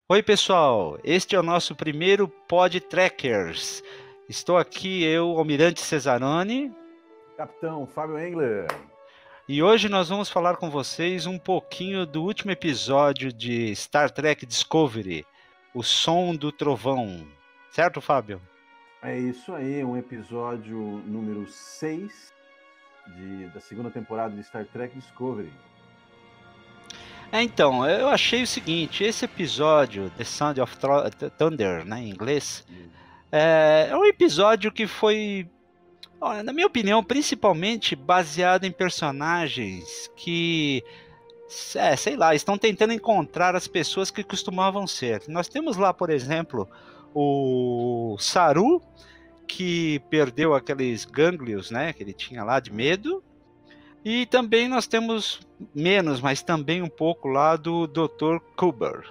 Oi, pessoal. Este é o nosso primeiro Pod Trackers. Estou aqui, eu, Almirante Cesaroni, Capitão Fábio Engler. e hoje nós vamos falar com vocês um pouquinho do último episódio de Star Trek Discovery, O Som do Trovão. Certo, Fábio? É isso aí, um episódio número 6 da segunda temporada de Star Trek Discovery. Então, eu achei o seguinte, esse episódio, The Sound of Thunder, né, em inglês, é um episódio que foi, olha, na minha opinião, principalmente baseado em personagens que sei lá, estão tentando encontrar as pessoas que costumavam ser. Nós temos lá, por exemplo, o Saru, que perdeu aqueles gânglios, né, que ele tinha lá de medo. E também nós temos menos, mas também um pouco lá do Dr. Kuber.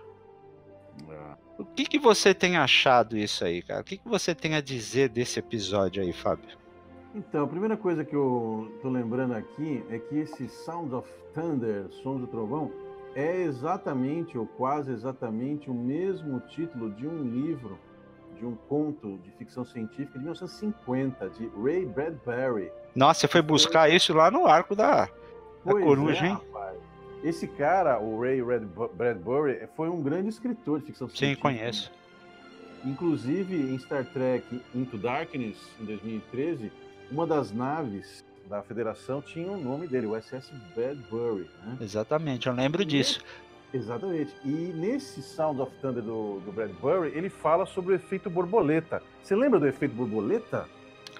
O que você tem achado isso aí, cara? O que você tem a dizer desse episódio aí, Fábio? Então, a primeira coisa que eu tô lembrando aqui é que esse Sound of Thunder, Sons do Trovão, é exatamente, ou quase exatamente, o mesmo título de um livro, de um conto de ficção científica de 1950, de Ray Bradbury. Nossa, você foi buscar isso lá no arco da Pois é, coruja, hein? rapaz. Esse cara, o Bradbury, foi um grande escritor de ficção Sim, científica. conheço. Inclusive, em Star Trek Into Darkness, em 2013, uma das naves da Federação tinha o nome dele, o SS Bradbury. Né? Exatamente, eu lembro disso. Exatamente. E nesse Sound of Thunder do Bradbury, ele fala sobre o efeito borboleta. Você lembra do efeito borboleta?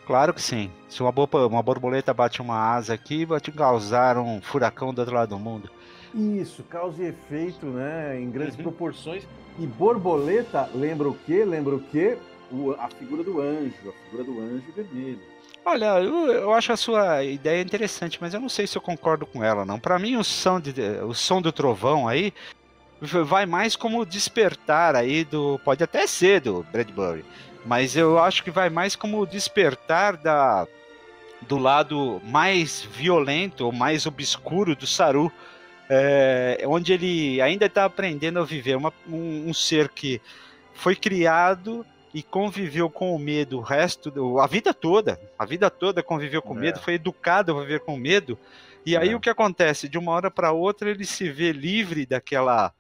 Claro que sim. Se uma borboleta bate uma asa aqui, vai te causar um furacão do outro lado do mundo. Isso, causa e efeito, né, em grandes proporções. E borboleta lembra o quê? Lembra o quê? A figura do anjo vermelho. Olha, eu acho a sua ideia interessante, mas eu não sei se eu concordo com ela, não. Para mim, o som do trovão aí vai mais como despertar aí do. Pode até ser do Bradbury, mas eu acho que vai mais como despertar do lado mais violento ou mais obscuro do Saru, onde ele ainda está aprendendo a viver. Um ser que foi criado e conviveu com o medo a vida toda conviveu com medo, foi educado a viver com medo, e aí o que acontece? De uma hora para outra ele se vê livre daquela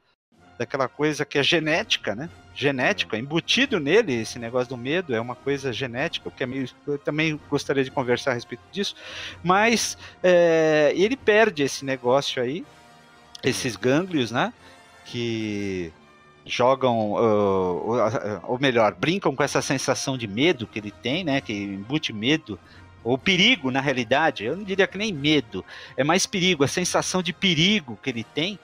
coisa que é genética, né? Genética, embutido nele, esse negócio do medo é uma coisa genética, que é meio, eu também gostaria de conversar a respeito disso, mas ele perde esse negócio aí, esses gânglios, né? Que jogam, ou melhor, brincam com essa sensação de medo que ele tem, né? Que embute medo, ou perigo, na realidade. Eu não diria que nem medo, é mais perigo, a sensação de perigo que ele tem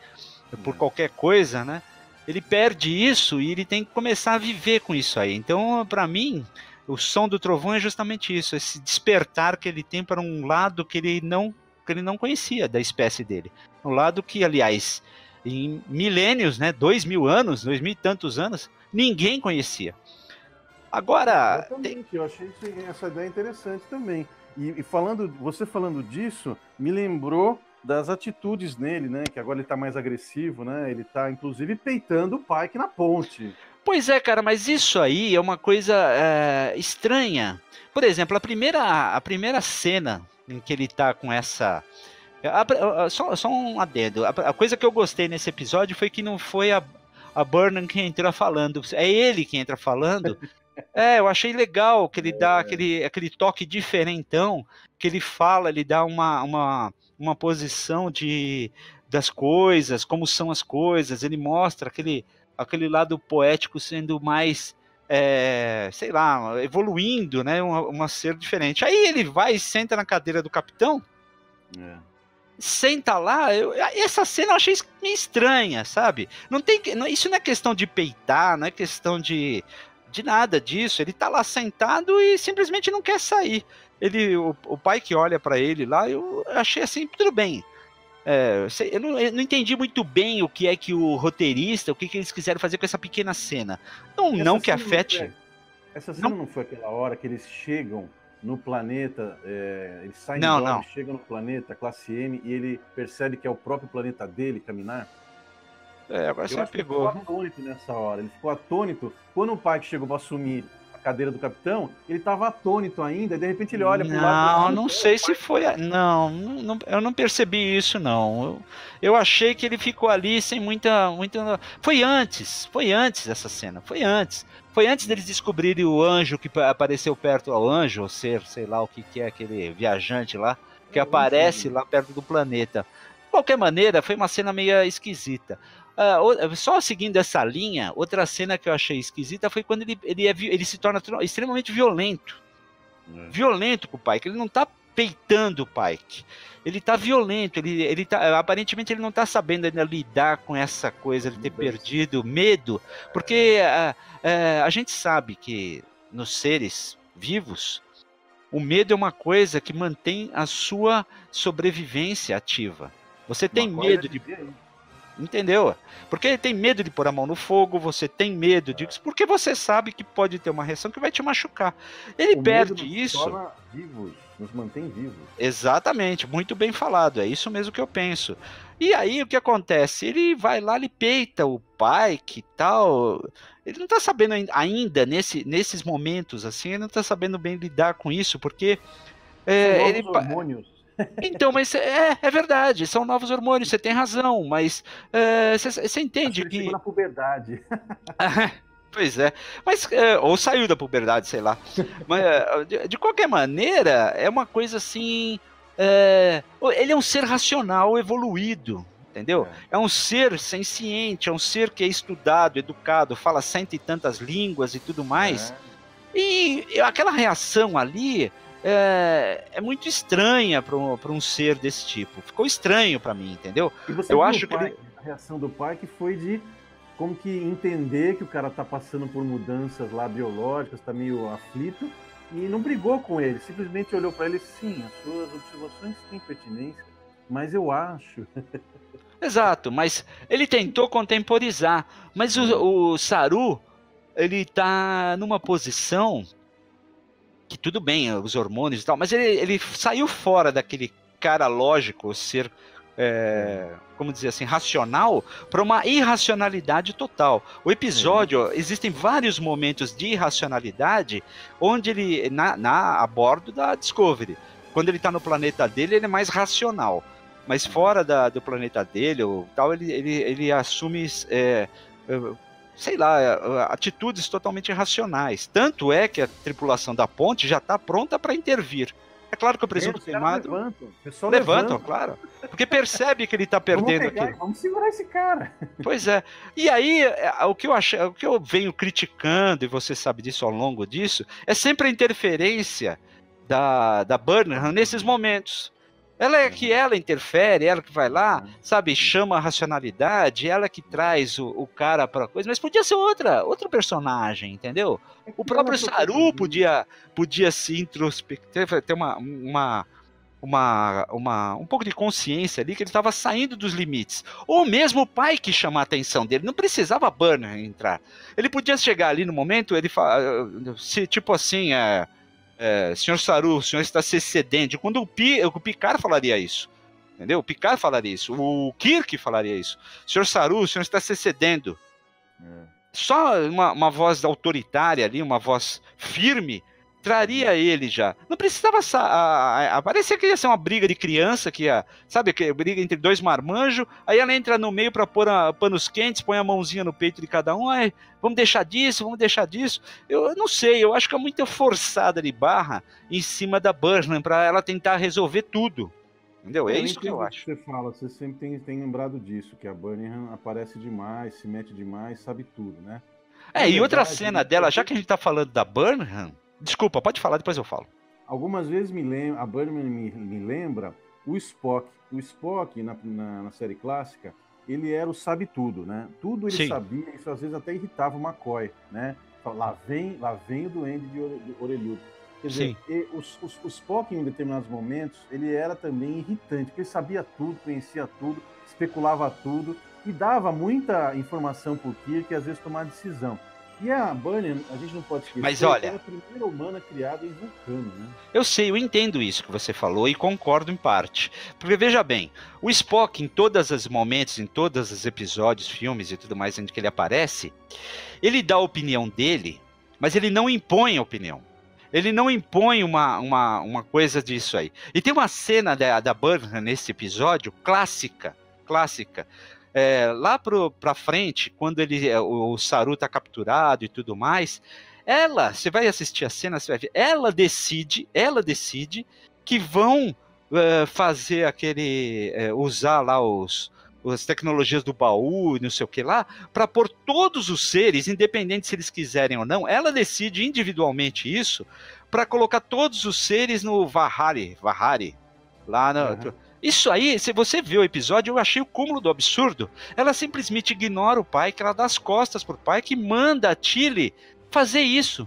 por qualquer coisa, né? Ele perde isso e ele tem que começar a viver com isso aí. Então, para mim, o som do trovão é justamente isso, esse despertar que ele tem para um lado que ele não conhecia da espécie dele. Um lado que, aliás, em milênios, né, 2000 anos, 2000 e tantos anos, ninguém conhecia. Agora, Exatamente, eu achei essa ideia interessante também. E você falando disso, me lembrou das atitudes nele, né? Que agora ele tá mais agressivo, né? Ele tá, inclusive, peitando o Pike na ponte. pois é, cara, mas isso aí é uma coisa estranha. Por exemplo, a primeira cena em que ele tá com essa. Só um adendo. A coisa que eu gostei nesse episódio foi que não foi a Burnham que entra falando, é ele que entra falando. Eu achei legal que ele dá aquele toque diferentão, que ele fala, ele dá uma posição das coisas, como são as coisas, ele mostra aquele lado poético sendo mais, sei lá, evoluindo, né, uma ser diferente. Aí ele vai e senta na cadeira do capitão, senta lá, essa cena eu achei meio estranha, sabe? Isso não é questão de peitar, não é questão de nada disso. Ele tá lá sentado e simplesmente não quer sair. O pai que olha para ele lá, eu achei assim, tudo bem. Eu não entendi muito bem o que é que o roteirista, o que eles quiseram fazer com essa pequena cena. Não que afete. Essa cena Não, não foi aquela hora que eles chegam no planeta, eles saem de não, Dob, não. chegam no planeta, classe M, e ele percebe que é o próprio planeta dele caminar? Agora você Eu me acho que ele ficou pegou. atônito nessa hora. Ele ficou atônito. Quando o Pike chegou para assumir a cadeira do capitão, ele estava atônito ainda, e de repente ele olha para o lado Não, e não sei se foi. Eu não percebi isso, não. Eu achei que ele ficou ali sem muita. Foi antes essa cena, foi antes. Foi antes deles descobrirem o anjo que apareceu perto ao anjo, ou ser, sei lá o que é aquele viajante lá, que aparece lá perto do planeta. De qualquer maneira, foi uma cena meio esquisita. Só seguindo essa linha, outra cena que eu achei esquisita foi quando ele se torna extremamente violento. Violento com o Pike. Ele não tá peitando o Pike. Ele tá violento. Aparentemente ele não tá sabendo ainda lidar com essa coisa de ter perdido medo. Porque a gente sabe que nos seres vivos, o medo é uma coisa que mantém a sua sobrevivência ativa. Você tem medo de... Entendeu? Porque ele tem medo de pôr a mão no fogo, você tem medo disso, porque você sabe que pode ter uma reação que vai te machucar. Ele perde isso. Torna vivos, nos mantém vivos. Exatamente, muito bem falado, é isso mesmo que eu penso. E aí o que acontece? Ele vai lá, ele peita o Pike e tal. Ele não tá sabendo ainda, nesses momentos, assim, ele não tá sabendo bem lidar com isso, porque. São novos hormônios. Então, mas é verdade, são novos hormônios, você tem razão, mas você entende que... chegou na puberdade. Pois é, mas ou saiu da puberdade, sei lá. Mas de qualquer maneira, é uma coisa assim... ele é um ser racional evoluído, entendeu? É um ser senciente, é um ser que é estudado, educado, fala 100 e tantas línguas e tudo mais. E aquela reação ali... É muito estranha para um ser desse tipo. Ficou estranho para mim, entendeu? E você eu viu acho que a reação do pai que foi de como que entender que o cara tá passando por mudanças lá biológicas, tá meio aflito, e não brigou com ele, simplesmente olhou para ele, sim, as suas observações têm pertinência, mas eu acho... Exato, mas ele tentou contemporizar, mas o Saru, ele tá numa posição que tudo bem, os hormônios e tal, mas ele saiu fora daquele cara lógico, ser, como dizer assim, racional, para uma irracionalidade total. O episódio, existem vários momentos de irracionalidade, onde ele, a bordo da Discovery, quando ele está no planeta dele, ele é mais racional, mas fora do planeta dele, ou tal, ele assume... sei lá, atitudes totalmente irracionais. Tanto é que a tripulação da ponte já está pronta para intervir. É claro que o presunto queimado... Levantam, claro. Porque percebe que ele está perdendo aquilo. Vamos segurar esse cara. Pois é. E aí, o que eu venho criticando, e você sabe disso ao longo disso, é sempre a interferência da Burnham nesses momentos. Ela interfere, ela que vai lá, sabe, chama a racionalidade, ela que traz o cara pra coisa, mas podia ser outro personagem, entendeu? O próprio Saru podia se introspectar, ter um pouco de consciência ali que ele estava saindo dos limites. Ou mesmo o pai que chamar a atenção dele, não precisava a Burnham entrar. Ele podia chegar ali no momento, ele tipo assim, senhor Saru, o senhor está se excedendo. Quando o Picard falaria isso, entendeu? O Picard falaria isso, o Kirk falaria isso. Senhor Saru, o senhor está se excedendo. Só uma voz autoritária ali, uma voz firme, traria ele já. Não precisava... parecia que ia ser uma briga de criança, sabe, que briga entre dois marmanjos, aí ela entra no meio para pôr panos quentes, põe a mãozinha no peito de cada um, vamos deixar disso. Eu não sei, eu acho que é muito forçada de barra em cima da Burnham para ela tentar resolver tudo. Entendeu? É isso que eu acho. Você fala, você sempre tem lembrado disso, que a Burnham aparece demais, se mete demais, sabe tudo, né? E outra cena dela, já que a gente tá falando da Burnham... Desculpa, pode falar, depois eu falo. Algumas vezes a Burnham me lembra o Spock. O Spock, na série clássica, ele era o sabe-tudo, né? Tudo ele sabia, isso às vezes até irritava o McCoy, né? Lá vem o duende de orelhudo. Quer dizer, o Spock, em determinados momentos, ele era também irritante, porque ele sabia tudo, conhecia tudo, especulava tudo, e dava muita informação para o Kirk, às vezes tomar decisão. E a Bunny, a gente não pode esquecer, Mas que olha, ela é a primeira humana criada em Vulcano, né? eu sei, eu entendo isso que você falou e concordo em parte. Porque veja bem, o Spock, em todos os momentos, em todos os episódios, filmes e tudo mais em que ele aparece, ele dá a opinião dele, mas ele não impõe a opinião. Ele não impõe uma coisa disso aí. E tem uma cena da Burnham nesse episódio clássica. Lá pra frente, quando o Saru tá capturado e tudo mais, você vai assistir a cena, você vai ver, ela decide que vão fazer usar lá as tecnologias do baú e não sei o que lá, para pôr todos os seres, independente se eles quiserem ou não, ela decide individualmente isso, para colocar todos os seres no Vahari, lá no... Uhum. Isso aí, se você vê o episódio, eu achei o cúmulo do absurdo. Ela simplesmente ignora o pai, que ela dá as costas pro pai, que manda a Tilly fazer isso.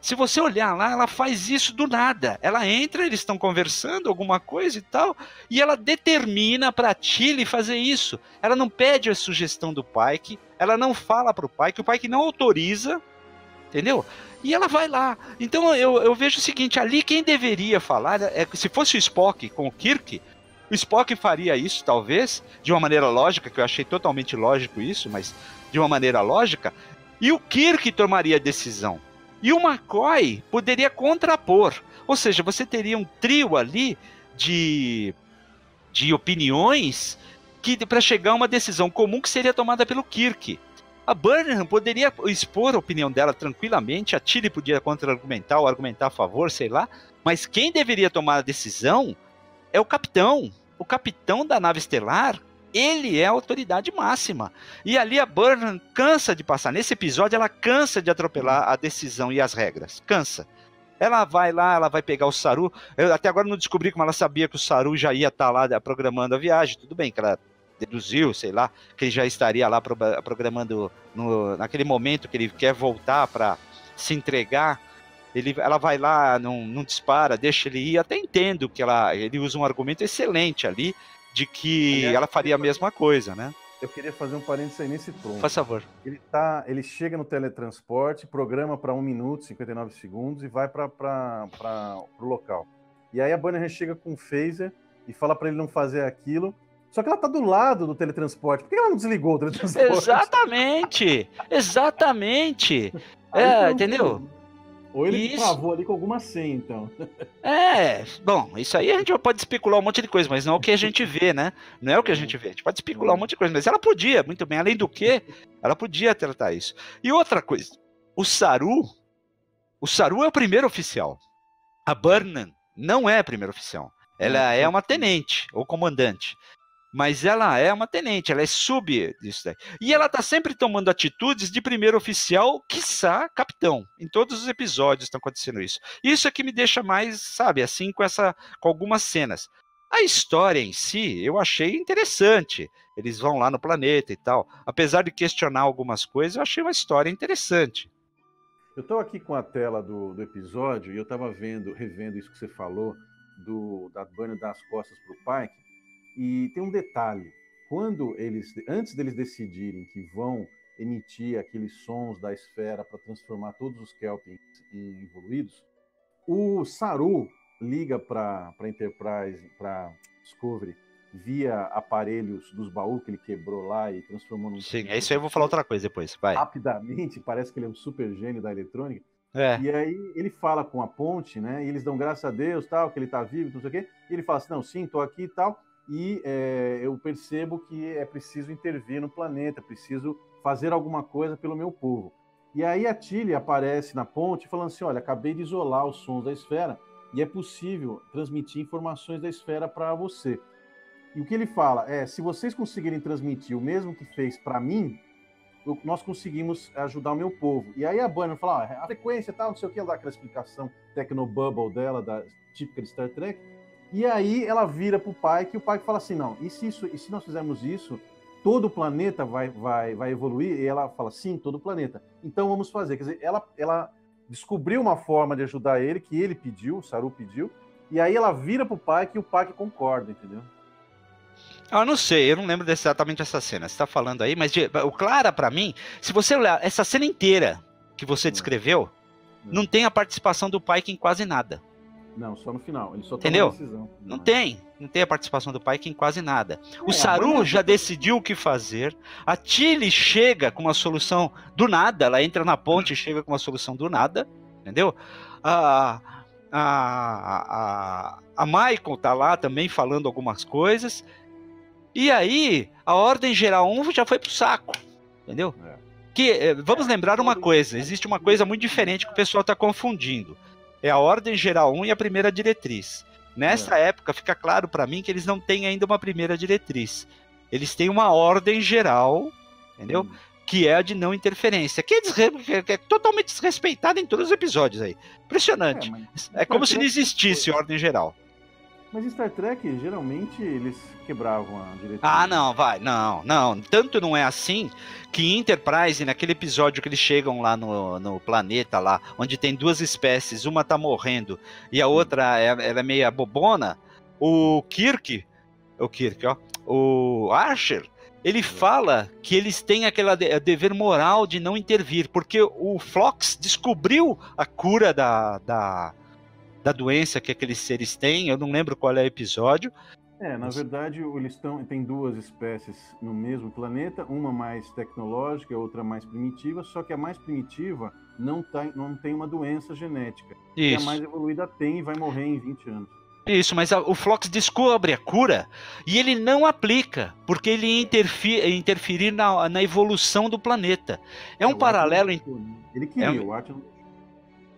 Se você olhar lá, ela faz isso do nada. Ela entra, eles estão conversando alguma coisa e tal, e ela determina para Tilly fazer isso. Ela não pede a sugestão do Pike, ela não fala pro Pike, o Pike não autoriza, entendeu? E ela vai lá. Então eu vejo o seguinte, ali quem deveria falar, se fosse o Spock com o Kirk, o Spock faria isso, talvez, de uma maneira lógica, que eu achei totalmente lógico isso, mas de uma maneira lógica, e o Kirk tomaria a decisão. E o McCoy poderia contrapor. Ou seja, você teria um trio ali de opiniões para chegar a uma decisão comum que seria tomada pelo Kirk. A Burnham poderia expor a opinião dela tranquilamente, a Tilly podia contra-argumentar ou argumentar a favor, sei lá, mas quem deveria tomar a decisão é o capitão. O capitão da nave estelar, ele é a autoridade máxima. E ali a Burnham cansa de passar. Nesse episódio, ela cansa de atropelar a decisão e as regras. Cansa. Ela vai lá, ela vai pegar o Saru. Eu até agora não descobri como ela sabia que o Saru já ia estar lá programando a viagem. Tudo bem que ela deduziu, sei lá, que ele já estaria lá programando naquele momento que ele quer voltar para se entregar. Ela vai lá, não dispara, deixa ele ir. Até entendo que ele usa um argumento excelente ali, de que Aliás, ela faria a mesma coisa, né? Eu queria fazer um parênteses aí nesse ponto. Faz favor. Ele chega no teletransporte, programa para 1 minuto e 59 segundos e vai para o local. E aí a Burnham chega com um phaser e fala para ele não fazer aquilo. Só que ela tá do lado do teletransporte. Por que ela não desligou o teletransporte? Exatamente. Entendeu? Ou ele travou ali com alguma senha, então. Bom, isso aí a gente pode especular um monte de coisa, mas não é o que a gente vê, né? Não é o que a gente vê. A gente pode especular um monte de coisa, mas ela podia, muito bem. Além do que, ela podia tratar isso. E outra coisa, o Saru é o primeiro oficial. A Burnham não é a primeira oficial. Ela é uma tenente ou comandante. Mas ela é uma tenente, ela é sub disso daí. E ela tá sempre tomando atitudes de primeiro oficial, quiçá capitão. Em todos os episódios está acontecendo isso. Isso é que me deixa mais, sabe, assim, com algumas cenas. A história em si, eu achei interessante. Eles vão lá no planeta e tal. Apesar de questionar algumas coisas, eu achei uma história interessante. Eu estou aqui com a tela do episódio e eu estava revendo isso que você falou, da Burnham dar as costas para o Pike. E tem um detalhe, antes deles decidirem que vão emitir aqueles sons da esfera para transformar todos os Kelpins em evoluídos, o Saru liga para Enterprise, para Discovery, via aparelhos dos baús que ele quebrou lá e transformou num... Sim, é isso aí, eu vou falar outra coisa depois, vai. Rapidamente, parece que ele é um super gênio da eletrônica. E aí ele fala com a ponte, né? E eles dão graças a Deus, tal, que ele tá vivo, não sei o quê. E ele fala assim, não, sim, tô aqui e tal. E eu percebo que é preciso intervir no planeta, preciso fazer alguma coisa pelo meu povo. E aí a Tilly aparece na ponte falando assim, olha, acabei de isolar os sons da esfera e é possível transmitir informações da esfera para você. E o que ele fala é, se vocês conseguirem transmitir o mesmo que fez para mim, nós conseguimos ajudar o meu povo. E aí a Burnham fala, a frequência e tal, não sei o que, ela dá aquela explicação technobubble dela, da típica de Star Trek. E aí ela vira pro Pike e o Pike fala assim, não, e se nós fizermos isso, todo o planeta vai evoluir? E ela fala, sim, todo o planeta. Então vamos fazer. Quer dizer, ela descobriu uma forma de ajudar ele, que ele pediu, o Saru pediu, e aí ela vira pro Pike e o Pike concorda, entendeu? Eu não sei, eu não lembro exatamente essa cena. Você tá falando aí, mas o Clara, pra mim, se você olhar essa cena inteira que você descreveu, não tem a participação do Pike em quase nada. Não, só no final. Ele só toma Entendeu? decisão. Não tem a participação do Pike em quase nada. O Saru já decidiu o que fazer. A Tilly chega com uma solução do nada. Ela entra na ponte e chega com uma solução do nada. Entendeu? A Michael tá lá também falando algumas coisas. E aí, a Ordem Geral 1 já foi pro saco. Entendeu? Vamos lembrar uma coisa. Existe uma coisa muito diferente que o pessoal tá confundindo. É a Ordem Geral 1 e a primeira diretriz. Nessa época, fica claro para mim que eles não têm ainda uma primeira diretriz. Eles têm uma ordem geral, entendeu? Que é a de não interferência, que é totalmente desrespeitada em todos os episódios aí. Impressionante. É como se não existisse ordem geral. Mas em Star Trek, geralmente, eles quebravam a diretriz. Ah, não, vai. Não. Tanto não é assim que Enterprise, naquele episódio que eles chegam lá no planeta lá, onde tem duas espécies, uma tá morrendo e a outra ela é meia bobona, o Archer, ele fala que eles têm aquele dever moral de não intervir, porque o Phlox descobriu a cura da doença que aqueles seres têm. Eu não lembro qual é o episódio. Na verdade, eles tem duas espécies no mesmo planeta, uma mais tecnológica, outra mais primitiva, só que a mais primitiva não tem uma doença genética. E a mais evoluída tem e vai morrer em 20 anos. Isso, mas o Phlox descobre a cura e ele não aplica, porque ele ia interferir na evolução do planeta. É um paralelo... Ele queria, o Art não deixou.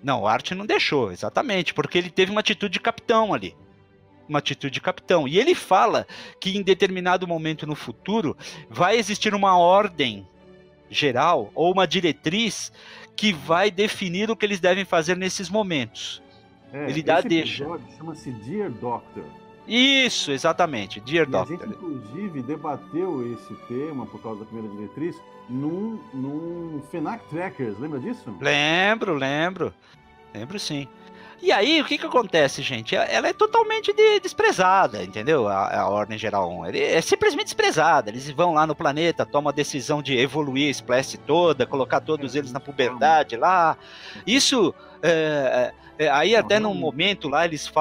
Não, o Art não deixou, exatamente, porque ele teve uma atitude de capitão ali. E ele fala que em determinado momento no futuro vai existir uma ordem geral ou uma diretriz que vai definir o que eles devem fazer nesses momentos. Ele dá deixa. Chama-se Dear Doctor. Isso, exatamente, Dear Doctor. A gente, inclusive, debateu esse tema, por causa da primeira diretriz, num Fnac Trackers, lembra disso? Lembro sim. E aí, o que acontece, gente? Ela é totalmente desprezada, entendeu? A Ordem Geral 1. É simplesmente desprezada. Eles vão lá no planeta, tomam a decisão de evoluir a espécie toda, colocar todos eles na puberdade lá. Isso, aí até num momento lá eles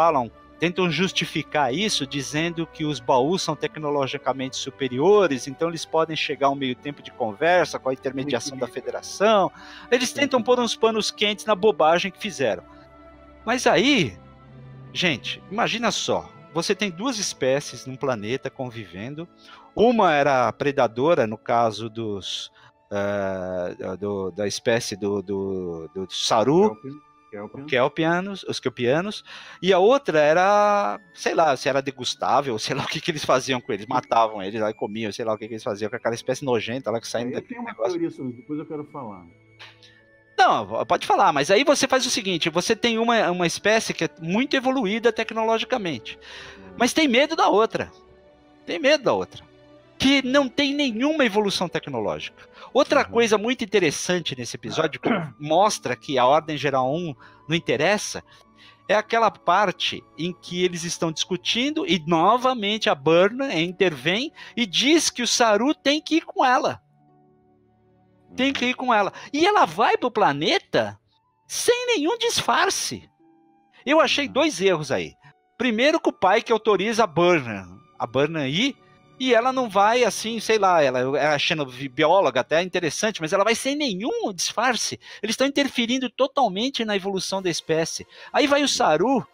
tentam justificar isso, dizendo que os baús são tecnologicamente superiores, então eles podem chegar a um meio tempo de conversa com a intermediação da Federação. Eles tentam pôr uns panos quentes na bobagem que fizeram. Mas aí, gente, imagina só, você tem duas espécies num planeta convivendo, uma era predadora, no caso da espécie do Saru, os Kelpianos, e a outra era, sei lá, se era degustável, sei lá o que eles faziam com eles, matavam eles, aí comiam, sei lá o que eles faziam com aquela espécie nojenta lá que saindo daquele negócio. Eu tenho uma teoria sobre isso, depois eu quero falar. Não, pode falar, mas aí você faz o seguinte, você tem uma espécie que é muito evoluída tecnologicamente, mas tem medo da outra, que não tem nenhuma evolução tecnológica. Outra coisa muito interessante nesse episódio, que mostra que a Ordem Geral 1 não interessa, é aquela parte em que eles estão discutindo e novamente a Burnham intervém e diz que o Saru tem que ir com ela. E ela vai pro planeta sem nenhum disfarce. Eu achei dois erros aí. Primeiro, que o pai que autoriza a Burnham ir, e ela não vai assim, sei lá, ela é achando bióloga até interessante, mas ela vai sem nenhum disfarce. Eles estão interferindo totalmente na evolução da espécie. Aí vai o Saru,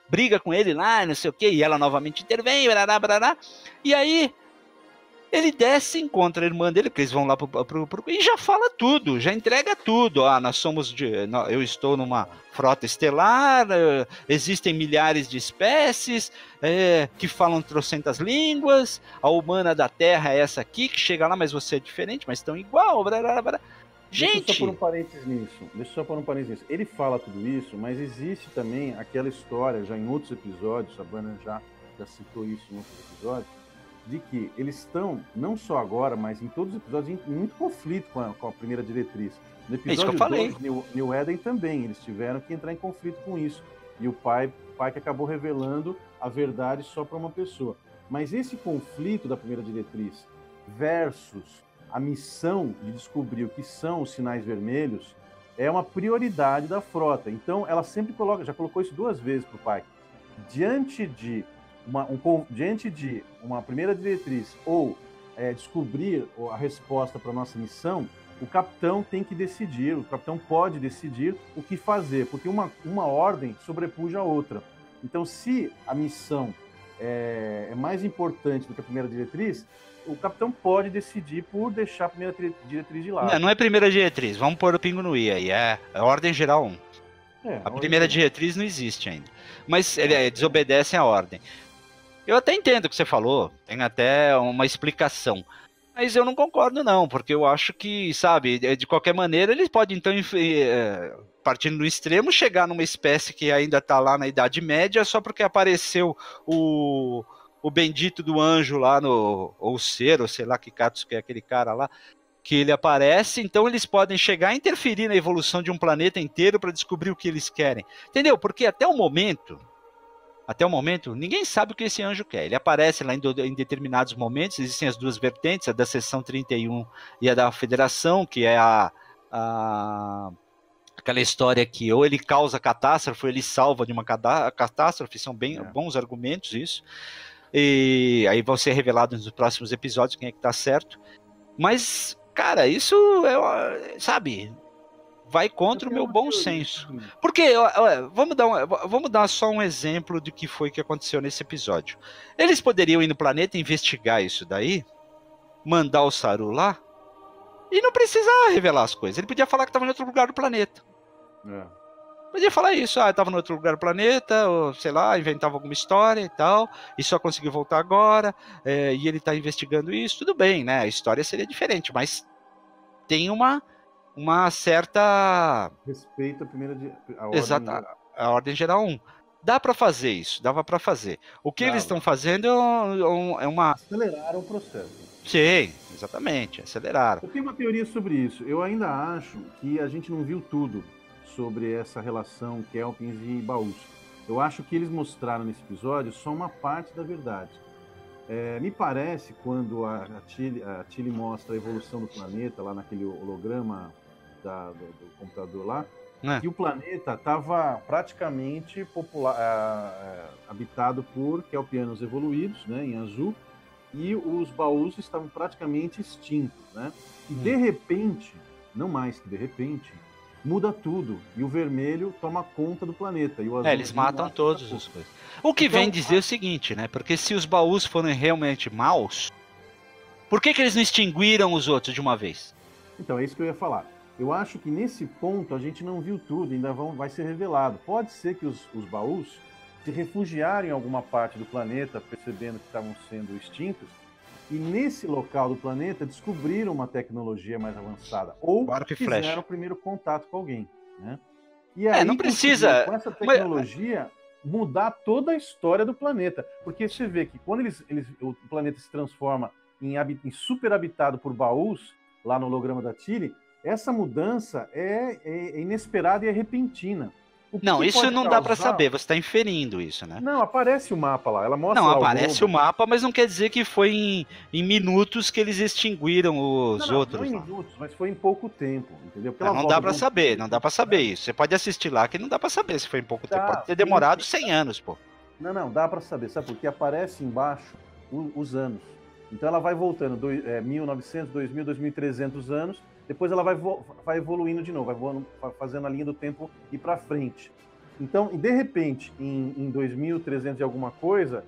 briga com ele lá, não sei o que, e ela novamente intervém, barará, e aí ele desce, encontra a irmã dele, porque eles vão lá e já fala tudo, já entrega tudo. Eu estou numa frota estelar, existem milhares de espécies que falam trocentas línguas, a humana da Terra é essa aqui, que chega lá, mas você é diferente, mas estão igual. Gente! Deixa eu só pôr um parênteses nisso. Ele fala tudo isso, mas existe também aquela história, já em outros episódios, a Burnham já citou isso em outros episódios, de que eles estão, não só agora, mas em todos os episódios, em muito conflito com a primeira diretriz. No episódio 2, New Eden também, eles tiveram que entrar em conflito com isso. E o pai que acabou revelando a verdade só para uma pessoa. Mas esse conflito da primeira diretriz versus a missão de descobrir o que são os sinais vermelhos é uma prioridade da frota. Então, ela sempre já colocou isso 2 vezes para o Pike. Diante de uma primeira diretriz ou descobrir a resposta para a nossa missão, o capitão tem que decidir, o capitão pode decidir o que fazer, porque uma ordem sobrepuja a outra. Então, se a missão é mais importante do que a primeira diretriz, o capitão pode decidir por deixar a primeira diretriz de lado. Não é primeira diretriz, vamos pôr o pingo no i aí, é a ordem geral 1. A primeira diretriz não existe ainda, mas eles desobedecem a ordem. Eu até entendo o que você falou, tem até uma explicação, mas eu não concordo não, porque eu acho que, sabe, de qualquer maneira eles podem então, partindo do extremo, chegar numa espécie que ainda está lá na Idade Média só porque apareceu o bendito do anjo lá ou ser, ou sei lá que Catos que é aquele cara lá, que ele aparece, então eles podem chegar a interferir na evolução de um planeta inteiro para descobrir o que eles querem. Entendeu? Porque até o momento, ninguém sabe o que esse anjo quer. Ele aparece lá em determinados momentos, existem as 2 vertentes, a da seção 31 e a da Federação, que é aquela história que ou ele causa catástrofe ou ele salva de uma catástrofe, são bem bons argumentos isso. E aí vão ser revelados nos próximos episódios quem é que tá certo. Mas, cara, isso sabe, vai contra o meu bom senso. Porque, vamos dar só um exemplo do que foi que aconteceu nesse episódio. Eles poderiam ir no planeta investigar isso daí, mandar o Saru lá, e não precisar revelar as coisas. Ele podia falar que estava em outro lugar do planeta. Podia falar isso, estava em outro lugar do planeta, ou sei lá, inventava alguma história e tal, e só conseguiu voltar agora, e ele está investigando isso, tudo bem, né? A história seria diferente, mas tem uma certa... Respeito à primeira a ordem geral 1. Dá para fazer isso, dava para fazer. O que eles estão fazendo é uma... Aceleraram o processo. Sim, exatamente, aceleraram. Eu tenho uma teoria sobre isso. Eu ainda acho que a gente não viu tudo sobre essa relação Kelpins e baús. Eu acho que eles mostraram nesse episódio só uma parte da verdade. Me parece, quando a Tilly mostra a evolução do planeta, lá naquele holograma do computador lá, que o planeta estava praticamente habitado por Kelpianos evoluídos, né, em azul, e os baús estavam praticamente extintos, né? E de repente, não mais que de repente, muda tudo, e o vermelho toma conta do planeta. E o azul eles matam todos os coisas. O que vem dizer o seguinte, né? Porque se os baús foram realmente maus, por que eles não extinguiram os outros de uma vez? Então, é isso que eu ia falar. Eu acho que nesse ponto a gente não viu tudo, ainda vai ser revelado. Pode ser que os baús se refugiaram em alguma parte do planeta, percebendo que estavam sendo extintos, e nesse local do planeta descobriram uma tecnologia mais avançada, ou fizeram o primeiro contato com alguém, né? E aí, não precisa com essa tecnologia mudar toda a história do planeta, porque você vê que quando o planeta se transforma em super habitado por baús, lá no holograma da Tilly, essa mudança é inesperada e é repentina. Não, isso não dá para saber, você está inferindo isso, né? Não, aparece o mapa lá, ela mostra. Não, aparece o mapa, mas não quer dizer que foi em minutos que eles extinguiram os outros. Não em minutos, mas foi em pouco tempo, entendeu? Não dá para saber, não dá para saber isso. Você pode assistir lá que não dá para saber se foi em pouco tempo. Pode ter demorado 100 anos, pô. Não, dá para saber, sabe? Porque aparece embaixo os anos. Então ela vai voltando, 1900, 2000, 2300 anos, depois ela vai evoluindo de novo, vai fazendo a linha do tempo ir para frente. Então, de repente, em 2300 e alguma coisa,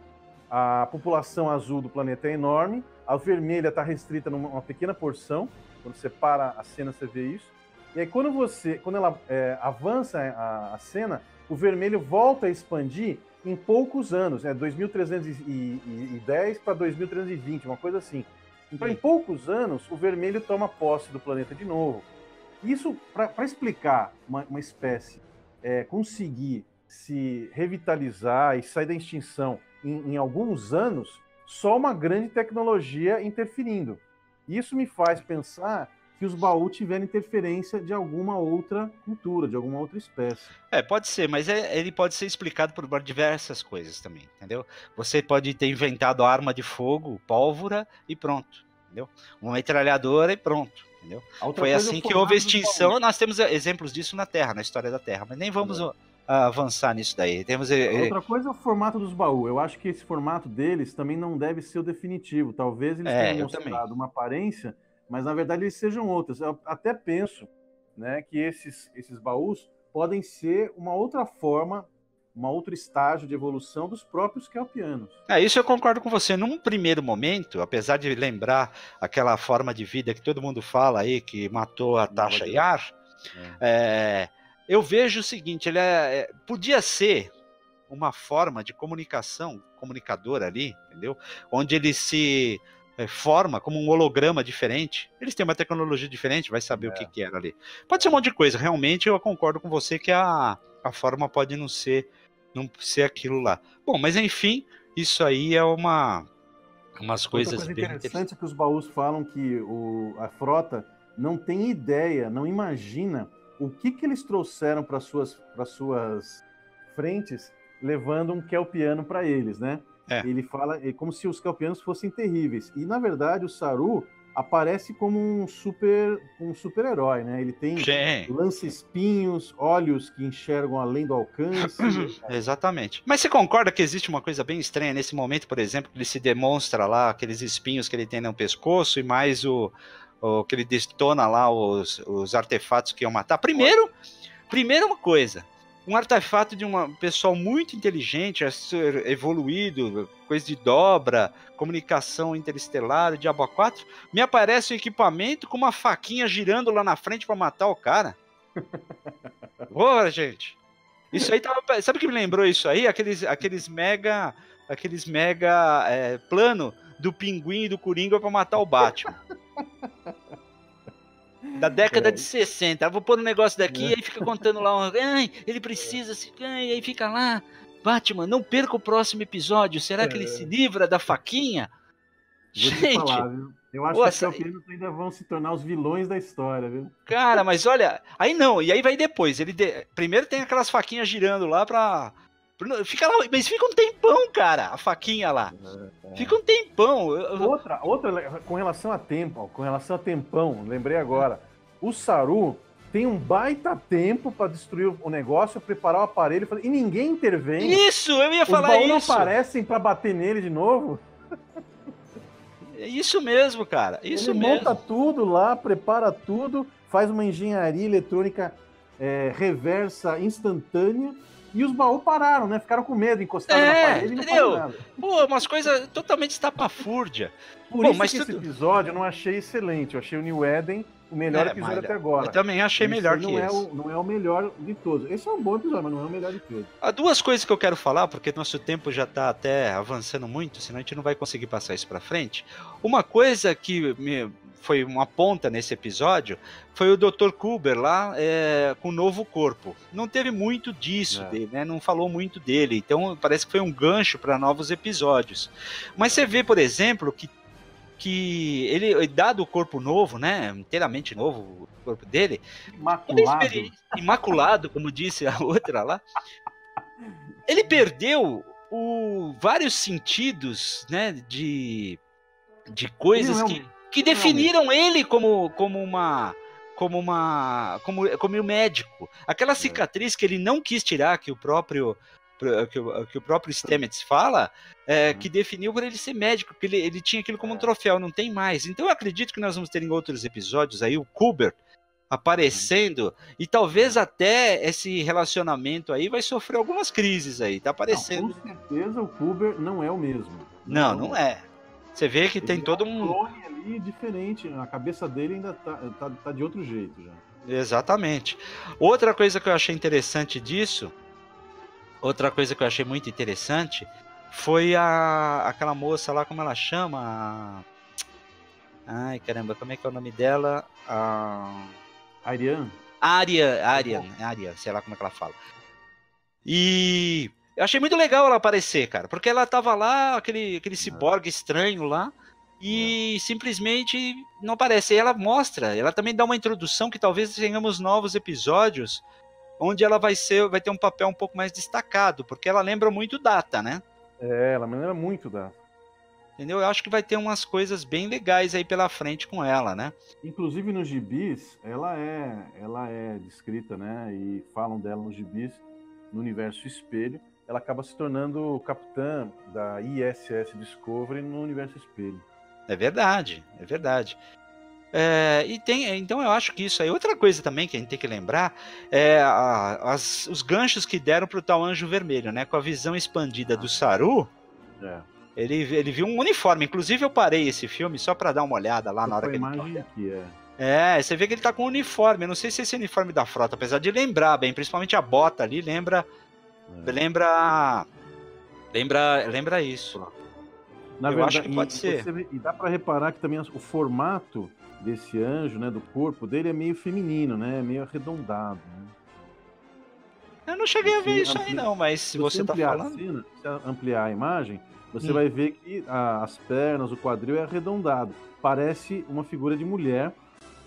a população azul do planeta é enorme, a vermelha está restrita numa pequena porção, quando você para a cena você vê isso, e aí quando ela avança a cena, o vermelho volta a expandir em poucos anos, 2310 para 2320, uma coisa assim. Então, em poucos anos, o vermelho toma posse do planeta de novo. Isso, para explicar uma espécie conseguir se revitalizar e sair da extinção em alguns anos, só uma grande tecnologia interferindo. Isso me faz pensar que os Baú tiveram interferência de alguma outra cultura, de alguma outra espécie. Pode ser, mas ele pode ser explicado por diversas coisas também, entendeu? Você pode ter inventado arma de fogo, pólvora e pronto, entendeu? Uma metralhadora e pronto, entendeu? Foi assim que houve a extinção. Nós temos exemplos disso na Terra, na história da Terra, mas nem vamos avançar nisso daí. Outra coisa é o formato dos baús. Eu acho que esse formato deles também não deve ser o definitivo. Talvez eles tenham mostrado uma aparência, mas na verdade eles sejam outras. Eu até penso, né, que esses baús podem ser uma outra forma, um outro estágio de evolução dos próprios kelpianos. Isso eu concordo com você. Num primeiro momento, apesar de lembrar aquela forma de vida que todo mundo fala aí, que matou a Tasha Yar, eu vejo o seguinte, ele podia ser uma forma de comunicação, comunicador ali, entendeu? Onde ele se forma como um holograma diferente. Eles têm uma tecnologia diferente, vai saber o que era ali. Pode ser um monte de coisa. Realmente eu concordo com você que a forma pode não ser aquilo lá. Bom, mas enfim, isso aí é umas coisas bem interessantes. É que os baús falam que a frota não tem ideia, não imagina o que eles trouxeram para suas frentes, levando um kelpiano para eles, né? Ele fala como se os kelpianos fossem terríveis. E, na verdade, o Saru aparece como um super-herói, né? Ele tem lança-espinhos, olhos que enxergam além do alcance. Exatamente. Mas você concorda que existe uma coisa bem estranha nesse momento, por exemplo, que ele se demonstra lá, aqueles espinhos que ele tem no pescoço e mais que ele detona lá os artefatos que iam matar? Primeiro uma coisa, um artefato de um pessoal muito inteligente, evoluído, coisa de dobra, comunicação interestelar, diabo 4, me aparece um equipamento com uma faquinha girando lá na frente para matar o cara. Porra, gente. Isso aí tava... Sabe o que me lembrou isso aí? Aqueles mega plano do Pinguim e do Coringa para matar o Batman. Da década de 60. Eu vou pôr um negócio daqui, aí fica contando lá, ele precisa, aí fica lá, Batman, não perca o próximo episódio, será que ele se livra da faquinha? Vou te falar, viu? Eu acho que os kelpianos ainda vão se tornar os vilões da história, viu? Cara, mas olha, aí não, e aí vai depois, primeiro tem aquelas faquinhas girando lá pra... Fica lá, mas fica um tempão, cara, a faquinha lá. Fica um tempão. Outra, com relação a tempão, lembrei agora. O Saru tem um baita tempo para destruir o negócio, preparar o aparelho, e ninguém intervém. Isso, eu ia falar isso. Os baús não aparecem para bater nele de novo. É isso mesmo, cara. Isso mesmo. Ele monta tudo lá, prepara tudo, faz uma engenharia eletrônica reversa instantânea. E os baús pararam, né? Ficaram com medo, encostaram na parede e não falaram nada. Pô, umas coisas totalmente estapafúrdia. Por isso que esse episódio eu não achei excelente. Eu achei o New Eden o melhor episódio até agora. Eu também achei melhor que esse. Não é o melhor de todos. Esse é um bom episódio, mas não é o melhor de todos. Há duas coisas que eu quero falar, porque nosso tempo já tá até avançando muito, senão a gente não vai conseguir passar isso pra frente. Uma coisa que foi uma ponta nesse episódio foi o Dr. Kuber lá com o novo corpo. Não teve muito disso dele, né? Não falou muito dele. Então parece que foi um gancho para novos episódios. Mas você vê, por exemplo, que ele, dado o corpo novo, né, inteiramente novo o corpo dele, imaculado, como disse a outra lá, ele perdeu vários sentidos, né, de coisas que definiram ele como um médico. Aquela cicatriz que ele não quis tirar, que o próprio Stamets fala, que definiu por ele ser médico, porque ele tinha aquilo como um troféu, não tem mais. Então eu acredito que nós vamos ter em outros episódios aí o Kuber aparecendo, e talvez até esse relacionamento aí vai sofrer algumas crises aí, tá aparecendo. Não, com certeza o Kuber não é o mesmo. Não é. Você vê que tem todo um clone ali diferente, a cabeça dele ainda tá de outro jeito já. Exatamente. Outra coisa que eu achei interessante disso, muito interessante, foi aquela moça lá, como ela chama? Ai, caramba, como é que é o nome dela? Ariane, sei lá como é que ela fala. E eu achei muito legal ela aparecer, cara, porque ela tava lá, aquele ciborgue estranho lá, e simplesmente não aparece. E ela mostra, ela também dá uma introdução que talvez tenhamos novos episódios onde ela vai ter um papel um pouco mais destacado, porque ela lembra muito Data, né? Ela me lembra muito da. Entendeu? Eu acho que vai ter umas coisas bem legais aí pela frente com ela, né? Inclusive nos gibis, ela é descrita, né? E falam dela nos gibis, no universo espelho. Ela acaba se tornando capitã da ISS Discovery no universo espelho. É verdade, é verdade. Então eu acho que isso aí. Outra coisa também que a gente tem que lembrar é os ganchos que deram pro tal Anjo Vermelho, né? Com a visão expandida do Saru. Ele viu um uniforme. Inclusive eu parei esse filme só pra dar uma olhada lá na hora que ele imagem aqui, você vê que ele tá com um uniforme. Eu não sei se esse uniforme da frota, apesar de lembrar bem, principalmente a bota ali, lembra isso. Na eu verdade, acho que pode ser. E dá pra reparar que também o formato desse anjo, né, do corpo dele é meio feminino, né? Meio arredondado. Né? Eu não cheguei a ver isso aí não, mas se você tá falando... Se ampliar a imagem, você vai ver que as pernas, o quadril é arredondado. Parece uma figura de mulher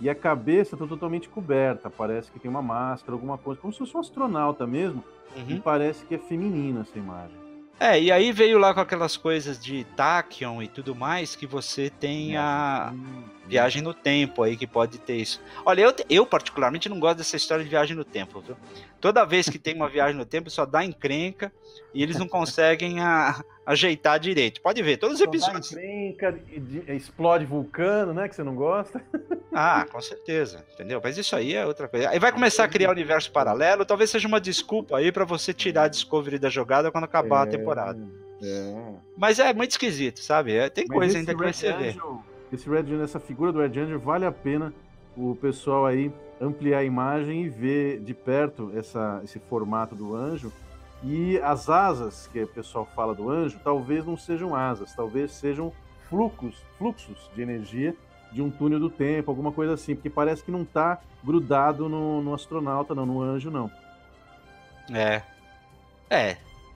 e a cabeça está totalmente coberta. Parece que tem uma máscara, alguma coisa, como se fosse um astronauta mesmo. E parece que é feminina essa imagem. E aí veio lá com aquelas coisas de Tachyon e tudo mais, que você tem a viagem no tempo aí, que pode ter isso. Olha, eu particularmente não gosto dessa história de viagem no tempo, viu? Toda vez que tem uma viagem no tempo, só dá encrenca e eles não conseguem ajeitar direito. Pode ver, todos os episódios. Dá encrenca, explode vulcano, né, que você não gosta. Com certeza, entendeu? Mas isso aí é outra coisa. Aí vai começar a criar um universo paralelo, talvez seja uma desculpa aí pra você tirar a Discovery da jogada quando acabar a temporada. Mas é muito esquisito, sabe? Tem coisa ainda que vai ser ver. Esse Red Angel, essa figura do Red Angel, vale a pena o pessoal aí ampliar a imagem e ver de perto esse formato do anjo. E as asas que o pessoal fala do anjo, talvez não sejam asas, talvez sejam fluxos de energia de um túnel do tempo, alguma coisa assim, porque parece que não está grudado no astronauta, não, no anjo, não.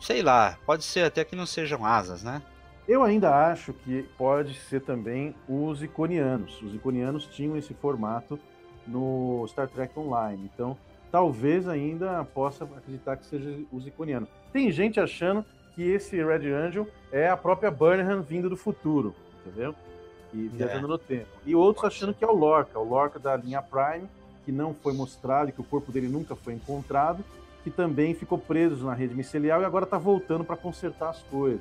Sei lá, pode ser até que não sejam asas, né? Eu ainda acho que pode ser também os iconianos. Os iconianos tinham esse formato no Star Trek Online, então talvez ainda possa acreditar que seja os iconianos. Tem gente achando que esse Red Angel é a própria Burnham vindo do futuro, entendeu? E viajando no tempo. E outros achando que é o Lorca da linha Prime, que não foi mostrado, que o corpo dele nunca foi encontrado, que também ficou preso na rede micelial e agora está voltando para consertar as coisas.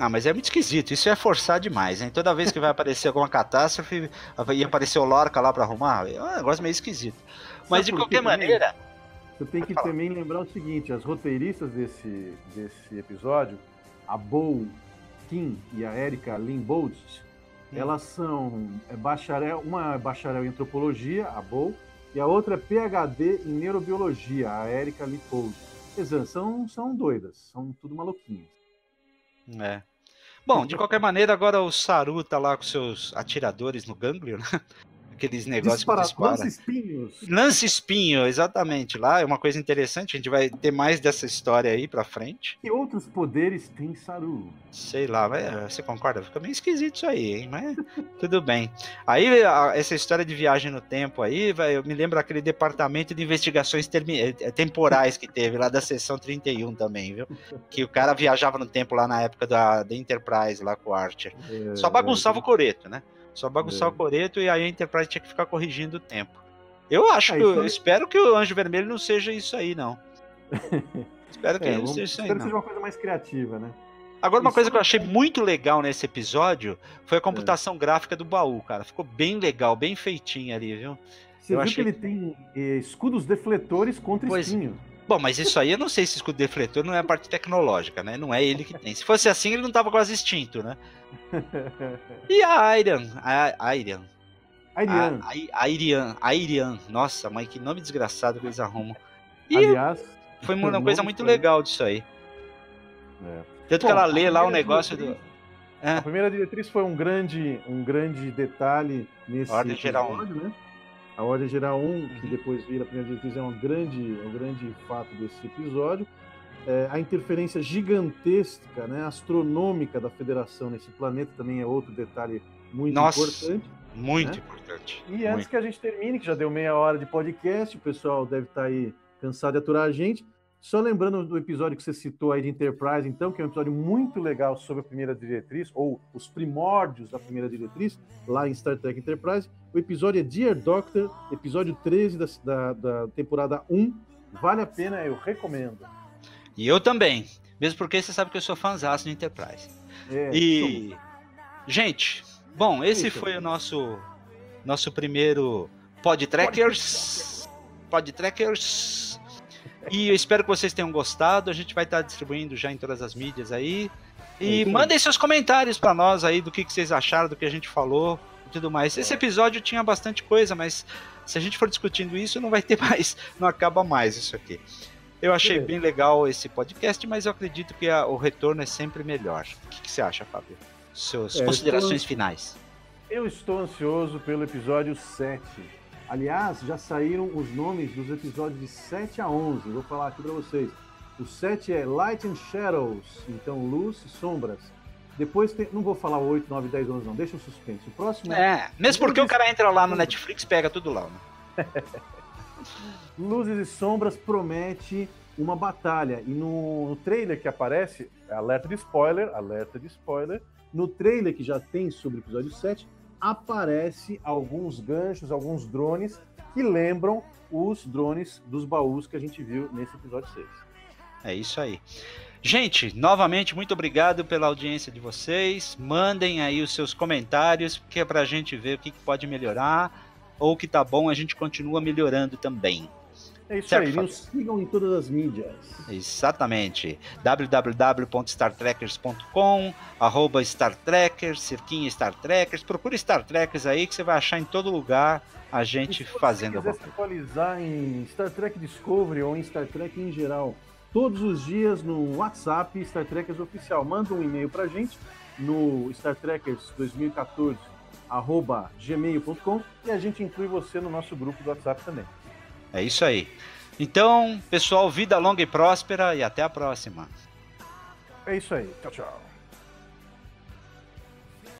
Mas é muito esquisito, isso é forçar demais, hein? Toda vez que vai aparecer alguma catástrofe, ia aparecer o Lorca lá pra arrumar, é um negócio meio esquisito. Mas de qualquer maneira... Você tem que também lembrar o seguinte, as roteiristas desse episódio, a Bo Kim e a Erika Limbold, elas são uma é bacharel em antropologia, a Bo, e a outra é PhD em neurobiologia, a Erika Limbold. São doidas, são tudo maluquinhas. Bom, de qualquer maneira, agora o Saru tá lá com seus atiradores no gânglio, né? Aqueles negócios que dispara. Lance-espinhos. Lance-espinho, exatamente. Lá é uma coisa interessante, a gente vai ter mais dessa história aí pra frente. Que outros poderes tem Saru? Sei lá, você concorda? Fica meio esquisito isso aí, hein? Mas tudo bem. Aí, essa história de viagem no tempo aí, eu me lembro aquele departamento de investigações temporais que teve lá da seção 31 também, viu? Que o cara viajava no tempo lá na época da Enterprise, lá com o Archer. Só bagunçava o coreto, né? Só bagunçar o coreto e aí a Enterprise tinha que ficar corrigindo o tempo. Eu espero que o Anjo Vermelho não seja isso aí, não. Espero que não seja isso aí, não. Espero que seja uma coisa mais criativa, né? Agora, uma coisa que eu achei muito legal nesse episódio foi a computação gráfica do baú, cara. Ficou bem legal, bem feitinho ali, viu? Você viu que ele tem escudos defletores contra espinho. Bom, mas isso aí eu não sei se escudo defletor não é a parte tecnológica, né? Não é ele que tem. Se fosse assim, ele não tava quase extinto, né? E a Airian. Nossa, mãe, que nome desgraçado que eles arrumam. E aliás, foi uma coisa muito legal disso aí. Tanto que ela lê lá o negócio do... A primeira diretriz foi um grande detalhe nesse Ordem Geral 1, né? A Ordem Geral 1, que depois vira a primeira diretriz, é um grande fato desse episódio. A interferência gigantesca, né, astronômica da Federação nesse planeta também é outro detalhe muito Nossa, importante. muito né? importante. E antes muito. que a gente termine, que já deu meia hora de podcast, o pessoal deve estar aí cansado de aturar a gente. Só lembrando do episódio que você citou aí de Enterprise, então, que é um episódio muito legal sobre a primeira diretriz, ou os primórdios da primeira diretriz, lá em Star Trek Enterprise. O episódio é Dear Doctor, episódio 13 da temporada 1. Vale a pena, eu recomendo. E eu também, mesmo porque você sabe que eu sou fãzaço de Enterprise. E, gente, bom, esse foi o nosso primeiro Podtrackers. E eu espero que vocês tenham gostado. A gente vai estar distribuindo já em todas as mídias aí. E mandem seus comentários para nós aí do que vocês acharam do que a gente falou e tudo mais. Esse episódio tinha bastante coisa, mas se a gente for discutindo isso, não vai ter mais, não acaba mais isso aqui. Eu achei bem legal esse podcast, mas eu acredito que o retorno é sempre melhor. O que você acha, Fábio? Suas considerações finais. Eu estou ansioso pelo episódio 7. Aliás, já saíram os nomes dos episódios de 7 a 11. Vou falar aqui para vocês. O 7 é Light and Shadows, então luz e sombras. Depois tem, não vou falar o 8, 9, 10, 11 não, deixa o suspense. O próximo mesmo porque o cara entra lá no Netflix, pega tudo lá. Né? Luzes e Sombras promete uma batalha. E no trailer que aparece, alerta de spoiler, no trailer que já tem sobre o episódio 7, aparece alguns ganchos, alguns drones que lembram os drones dos baús que a gente viu nesse episódio 6. É isso aí. Gente, novamente, muito obrigado pela audiência de vocês. Mandem aí os seus comentários, que é pra gente ver o que pode melhorar, ou o que tá bom, a gente continua melhorando também. É isso certo, aí, nos sigam em todas as mídias. Exatamente. www.startrekkers.com, @StarTrekkers, cerquinha StarTrekkers. Procure StarTrekkers aí que você vai achar em todo lugar a gente fazendo. Se você quiser se atualizar em Star Trek Discovery ou em Star Trek em geral, todos os dias no WhatsApp Star Trekkers Oficial. Manda um e-mail pra gente no startrekkers2014@gmail.com e a gente inclui você no nosso grupo do WhatsApp também. É isso aí. Então, pessoal, vida longa e próspera e até a próxima. É isso aí. Tchau, tchau.